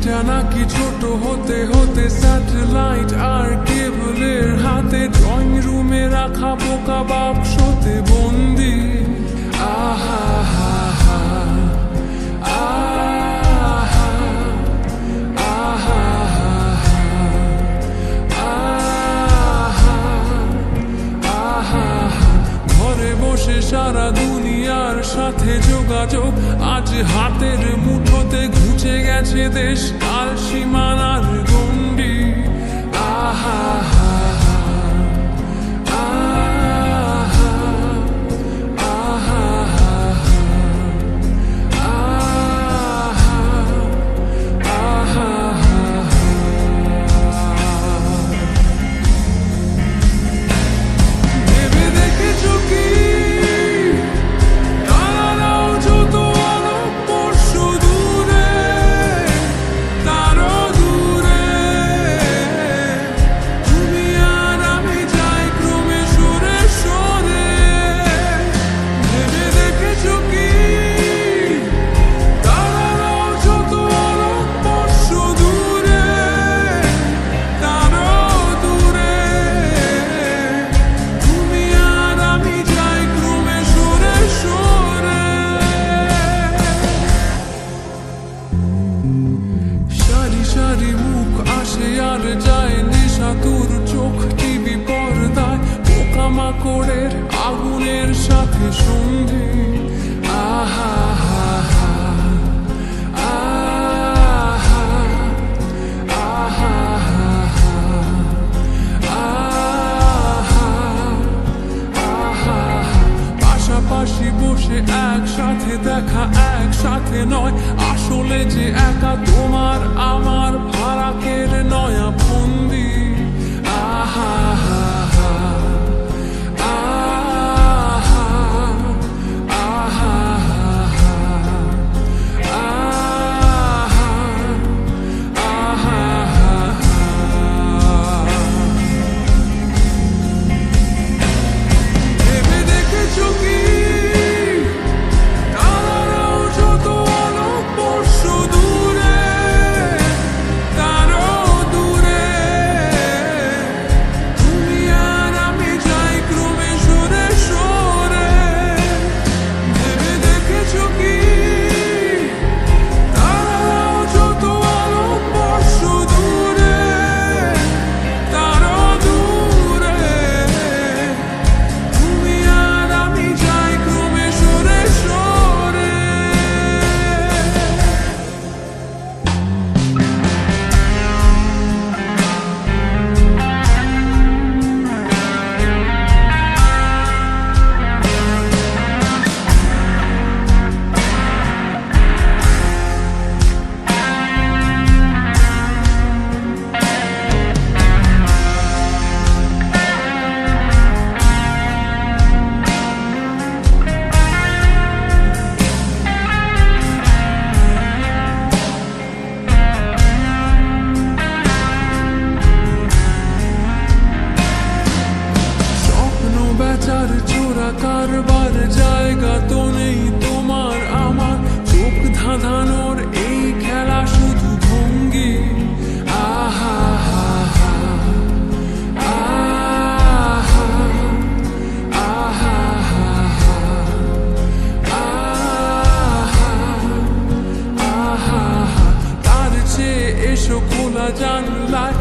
পৃথিবীটা নাকি ছোট হতে হতে স্যাটেলাইট আর কেবলের হাতে, ড্রয়িং রুমে রাখা বোকা বাক্সতে বন্দি। আহা হা হা আহা আহা আহা ঘরে বসে সারা দুনিয়ার সাথে যোগাযোগ, আজ হাতের মুঠোতে ঘুচে গেছে দেশ কাল সীমানার গণ্ডি। আহা আর যায় নেশাতুর চোখ টিভি পর্দায়, পোকামাকড়ের আগুনের সাথে সন্ধি। আহা হা হা আহা আহা আহা পাশাপাশি বসে একসাথে দেখা, একসাথে নয় আসলে যে একা তোমার আমার ফারাকের নয়া ফন্দি। আহা হা হা আহা আহা আহা ভেবে দেখেছো কি চোরা কারবার জায়গা তো নেই তোমার আমার, চোখ ধাঁধানোর এই খেলা শুধু ভঙ্গি। আহা হা হা আহা আহা আহা আহা তার চেয়ে এসো খোলা জানলায়,